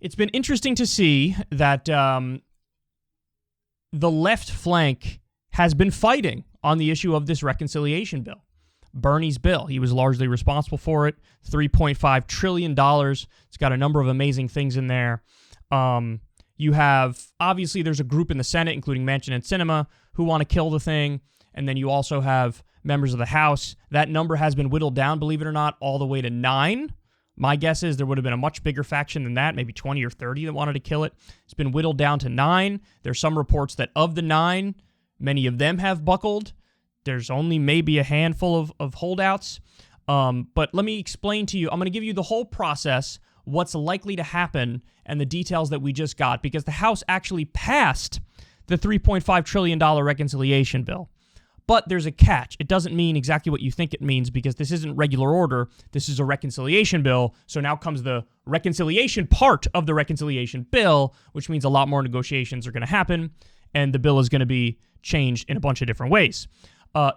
It's been interesting to see that the left flank has been fighting on the issue of this reconciliation bill. Bernie's bill. He was largely responsible for it. $3.5 trillion. It's got a number of amazing things in there. You have, obviously, there's a group in the Senate, including Manchin and Sinema, who want to kill the thing. And then you also have members of the House. That number has been whittled down, believe it or not, all the way to 9. My guess is there would have been a much bigger faction than that, maybe 20 or 30 that wanted to kill it. It's been whittled down to 9. There's some reports that of the 9, many of them have buckled. There's only maybe a handful of holdouts. But let me explain to you. I'm going to give you the whole process, what's likely to happen, and the details that we just got, because the House actually passed the $3.5 trillion reconciliation bill. But there's a catch. It doesn't mean exactly what you think it means, because this isn't regular order. This is a reconciliation bill. So now comes the reconciliation part of the reconciliation bill, which means a lot more negotiations are going to happen, and the bill is going to be changed in a bunch of different ways.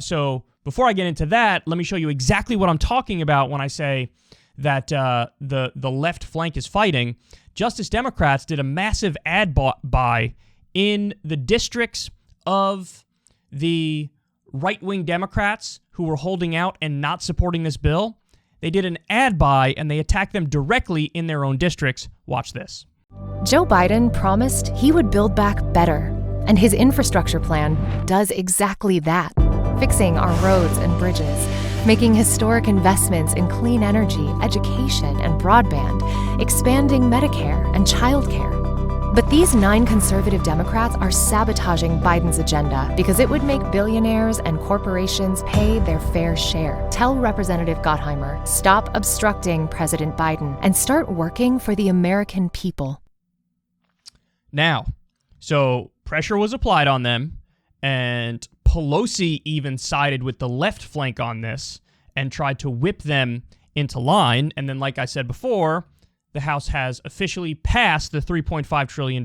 So before I get into that, let me show you exactly what I'm talking about when I say that the left flank is fighting. Justice Democrats did a massive ad buy in the districts of the right-wing Democrats who were holding out and not supporting this bill. They did an ad buy, and they attacked them directly in their own districts. Watch this. Joe Biden promised he would build back better, and his infrastructure plan does exactly that, fixing our roads and bridges, making historic investments in clean energy, education, and broadband, expanding Medicare and childcare. But these 9 conservative Democrats are sabotaging Biden's agenda because it would make billionaires and corporations pay their fair share. Tell Representative Gottheimer, stop obstructing President Biden and start working for the American people. Now, so pressure was applied on them, and Pelosi even sided with the left flank on this and tried to whip them into line. And then, like I said before, the House has officially passed the $3.5 trillion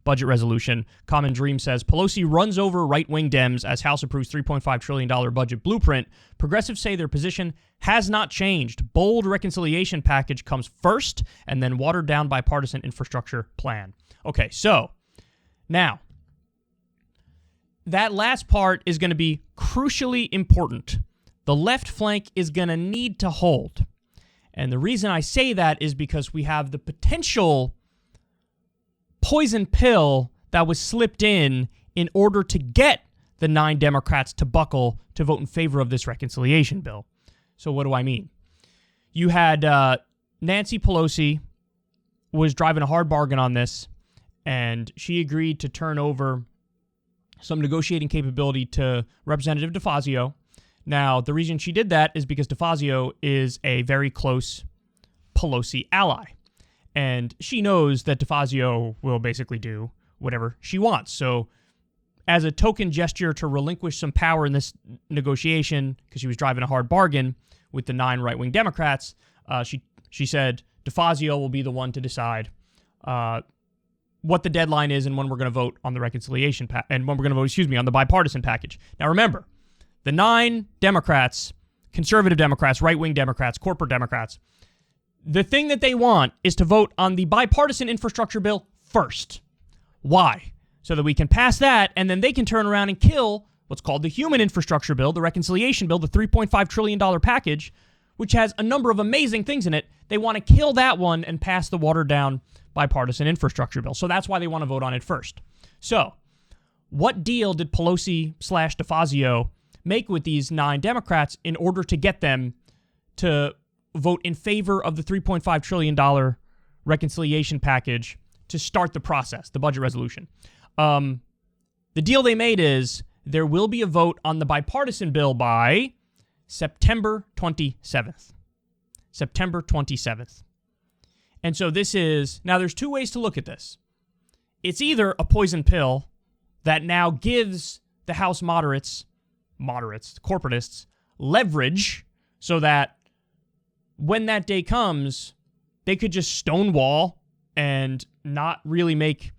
budget resolution. Common Dream says, Pelosi runs over right-wing Dems as House approves $3.5 trillion budget blueprint. Progressives say their position has not changed. Bold reconciliation package comes first, and then watered-down bipartisan infrastructure plan. Okay, so now, that last part is going to be crucially important. The left flank is going to need to hold. And the reason I say that is because we have the potential poison pill that was slipped in order to get the 9 Democrats to buckle to vote in favor of this reconciliation bill. So what do I mean? You had Nancy Pelosi was driving a hard bargain on this, and she agreed to turn over some negotiating capability to Representative DeFazio. Now, the reason she did that is because DeFazio is a very close Pelosi ally. And she knows that DeFazio will basically do whatever she wants. So, as a token gesture to relinquish some power in this negotiation, because she was driving a hard bargain with the 9 right-wing Democrats, she said DeFazio will be the one to decide what the deadline is and when we're going to vote on the reconciliation and when we're going to vote, on the bipartisan package. Now, remember, the 9 Democrats, conservative Democrats, right-wing Democrats, corporate Democrats, the thing that they want is to vote on the bipartisan infrastructure bill first. Why? So that we can pass that, and then they can turn around and kill what's called the human infrastructure bill, the reconciliation bill, the $3.5 trillion package, which has a number of amazing things in it. They want to kill that one and pass the watered-down bipartisan infrastructure bill. So that's why they want to vote on it first. So, what deal did Pelosi/DeFazio make with these 9 Democrats in order to get them to vote in favor of the $3.5 trillion reconciliation package to start the process, the budget resolution? The deal they made is there will be a vote on the bipartisan bill by September 27th. September 27th. And so this is, now there's 2 ways to look at this. It's either a poison pill that now gives the House moderates, corporatists, leverage so that when that day comes, they could just stonewall and not really make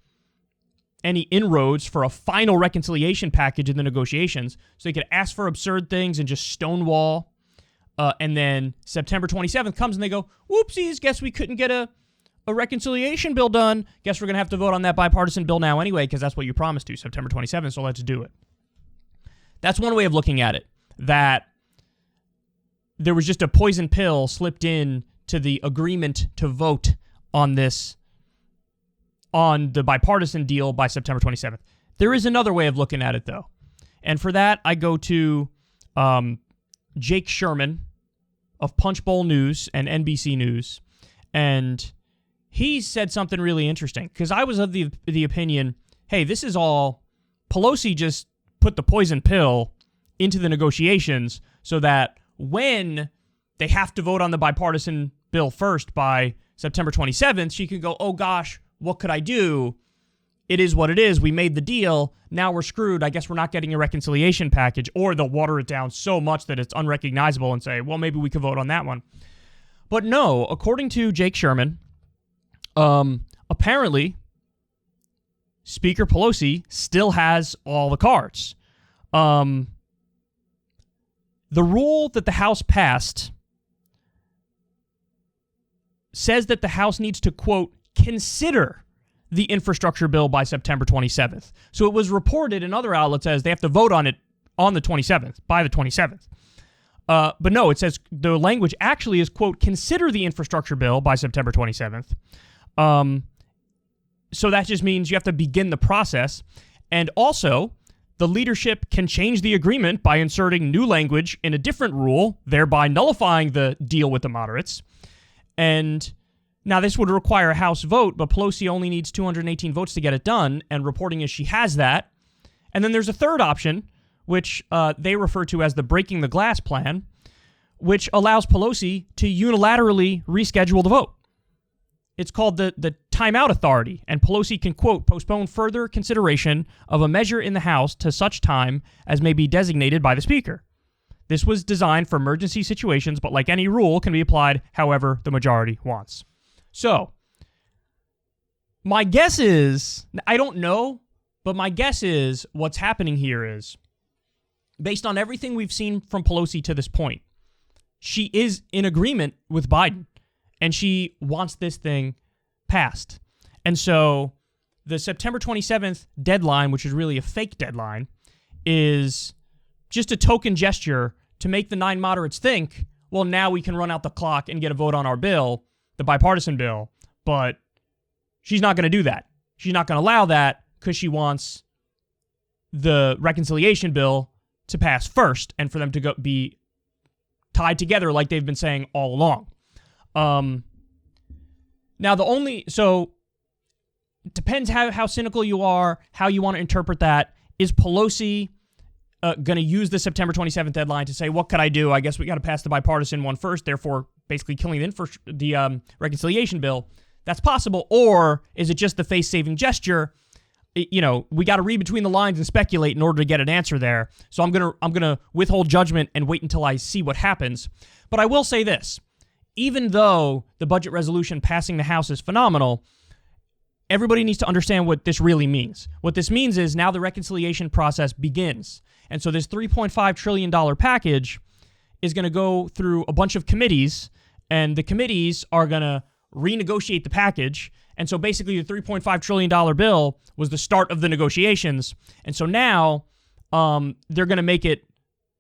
any inroads for a final reconciliation package in the negotiations. So they could ask for absurd things and just stonewall. And then September 27th comes and they go, whoopsies, guess we couldn't get a a reconciliation bill done. Guess we're going to have to vote on that bipartisan bill now anyway, because that's what you promised to, September 27th, so let's do it. That's one way of looking at it, that there was just a poison pill slipped in to the agreement to vote on this, on the bipartisan deal by September 27th. There is another way of looking at it, though. And for that, I go to Jake Sherman of Punchbowl News and NBC News. And he said something really interesting, because I was of the opinion, hey, this is all, Pelosi just put the poison pill into the negotiations so that when they have to vote on the bipartisan bill first by September 27th, she can go, oh gosh, what could I do? It is what it is. We made the deal. Now we're screwed. I guess we're not getting a reconciliation package, or they'll water it down so much that it's unrecognizable and say, well, maybe we could vote on that one. But no, according to Jake Sherman, apparently Speaker Pelosi still has all the cards. The rule that the House passed says that the House needs to, quote, consider the infrastructure bill by September 27th. So it was reported in other outlets as they have to vote on it on the 27th, by the 27th. But no, it says the language actually is, quote, consider the infrastructure bill by September 27th. So that just means you have to begin the process. And also, the leadership can change the agreement by inserting new language in a different rule, thereby nullifying the deal with the moderates. And now this would require a House vote, but Pelosi only needs 218 votes to get it done, and reporting is she has that. And then there's a third option, which they refer to as the breaking the glass plan, which allows Pelosi to unilaterally reschedule the vote. It's called the timeout authority, and Pelosi can, quote, postpone further consideration of a measure in the House to such time as may be designated by the Speaker. This was designed for emergency situations, but like any rule, can be applied however the majority wants. So, my guess is, I don't know, but my guess is what's happening here is, based on everything we've seen from Pelosi to this point, she is in agreement with Biden, and she wants this thing passed. And so the September 27th deadline, which is really a fake deadline, is just a token gesture to make the 9 moderates think, well, now we can run out the clock and get a vote on our bill, the bipartisan bill. But she's not going to do that. She's not going to allow that because she wants the reconciliation bill to pass first and for them to be tied together like they've been saying all along. Now, so it depends how cynical you are, how you want to interpret that. Is Pelosi going to use the September 27th deadline to say, what could I do? I guess we got to pass the bipartisan one first, therefore basically killing the reconciliation bill. That's possible. Or is it just the face-saving gesture? We got to read between the lines and speculate in order to get an answer there. So I'm gonna withhold judgment and wait until I see what happens. But I will say this. Even though the budget resolution passing the House is phenomenal, everybody needs to understand what this really means. What this means is now the reconciliation process begins. And so this $3.5 trillion package is going to go through a bunch of committees, and the committees are going to renegotiate the package. And so basically the $3.5 trillion bill was the start of the negotiations. And so now they're going to make it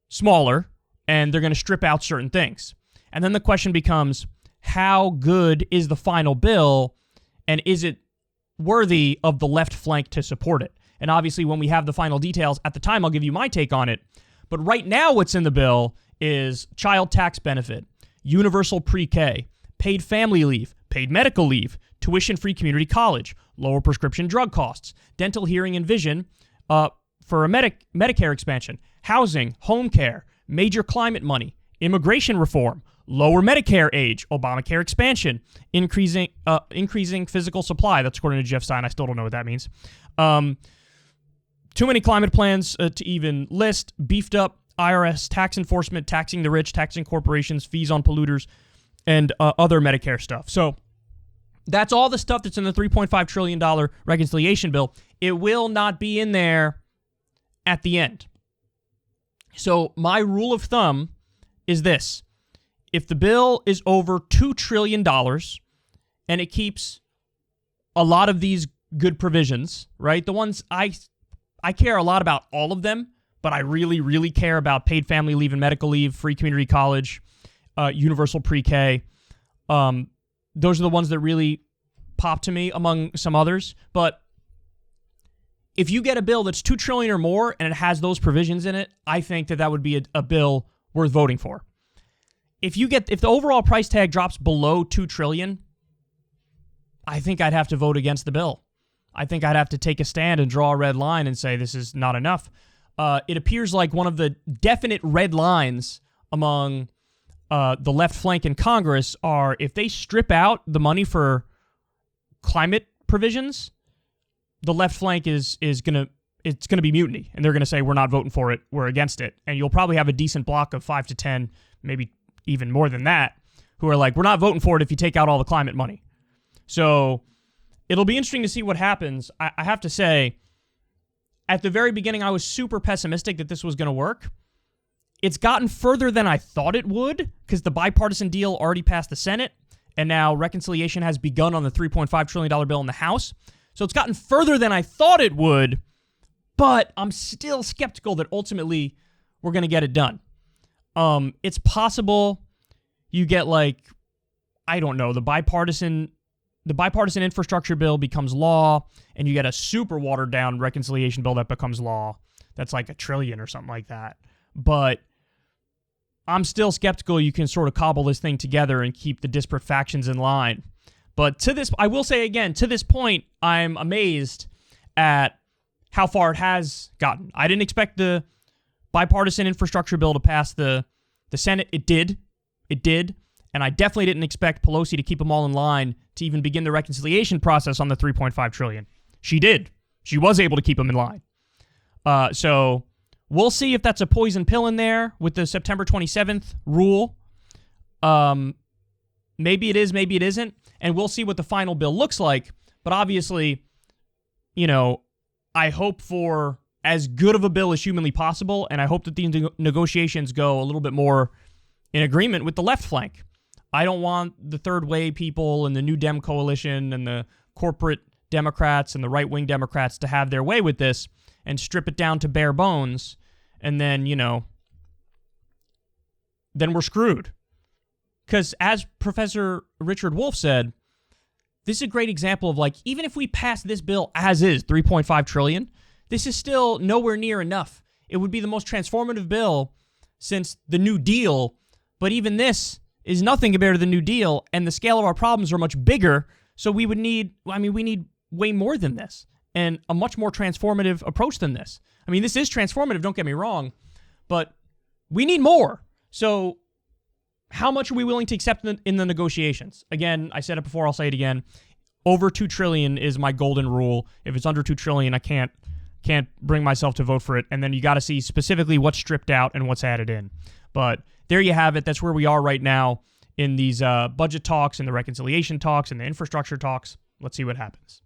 smaller, and they're going to strip out certain things. And then the question becomes, how good is the final bill, and is it worthy of the left flank to support it? And obviously, when we have the final details, at the time, I'll give you my take on it. But right now, what's in the bill is child tax benefit, universal pre-K, paid family leave, paid medical leave, tuition-free community college, lower prescription drug costs, dental, hearing, and vision for a Medicare expansion, housing, home care, major climate money, immigration reform, lower Medicare age, Obamacare expansion, increasing physical supply. That's according to Jeff Stein. I still don't know what that means. Too many climate plans to even list. Beefed up IRS tax enforcement, taxing the rich, taxing corporations, fees on polluters, and other Medicare stuff. So that's all the stuff that's in the $3.5 trillion reconciliation bill. It will not be in there at the end. So my rule of thumb is this. If the bill is over $2 trillion, and it keeps a lot of these good provisions, right? The ones I care a lot about all of them, but I really, really care about paid family leave and medical leave, free community college, universal pre-K. Those are the ones that really pop to me among some others. But if you get a bill that's $2 trillion or more and it has those provisions in it, I think that would be a bill worth voting for. If the overall price tag drops below $2 trillion, I think I'd have to vote against the bill. I think I'd have to take a stand and draw a red line and say this is not enough. It appears like one of the definite red lines among the left flank in Congress are if they strip out the money for climate provisions, the left flank is gonna be mutiny, and they're gonna say we're not voting for it, we're against it, and you'll probably have a decent block of 5 to 10, maybe even more than that, who are like we're not voting for it if you take out all the climate money. So it'll be interesting to see what happens. I have to say, at the very beginning, I was super pessimistic that this was going to work. It's gotten further than I thought it would because the bipartisan deal already passed the Senate, and now reconciliation has begun on the $3.5 trillion bill in the House. So it's gotten further than I thought it would, but I'm still skeptical that ultimately we're going to get it done. It's possible you get I don't know, the bipartisan infrastructure bill becomes law, and you get a super watered down reconciliation bill that becomes law. That's like $1 trillion or something like that. But I'm still skeptical you can sort of cobble this thing together and keep the disparate factions in line. But I will say again, to this point, I'm amazed at how far it has gotten. I didn't expect the bipartisan infrastructure bill to pass the Senate. It did. And I definitely didn't expect Pelosi to keep them all in line to even begin the reconciliation process on the $3.5 trillion. She did. She was able to keep them in line. So we'll see if that's a poison pill in there with the September 27th rule. Maybe it is, maybe it isn't. And we'll see what the final bill looks like. But obviously, I hope for as good of a bill as humanly possible. And I hope that these negotiations go a little bit more in agreement with the left flank. I don't want the third way people and the New Dem coalition and the corporate Democrats and the right-wing Democrats to have their way with this and strip it down to bare bones. And then, then we're screwed. Because as Professor Richard Wolff said, this is a great example of even if we pass this bill as is, $3.5 trillion, this is still nowhere near enough. It would be the most transformative bill since the New Deal, but even this is nothing compared to the New Deal, and the scale of our problems are much bigger, so we need way more than this, and a much more transformative approach than this. This is transformative, don't get me wrong, but we need more. So how much are we willing to accept in the negotiations? Again, I said it before, I'll say it again. Over $2 trillion is my golden rule. If it's under $2 trillion, I can't bring myself to vote for it, and then you got to see specifically what's stripped out and what's added in. But there you have it. That's where we are right now in these budget talks and the reconciliation talks and the infrastructure talks. Let's see what happens.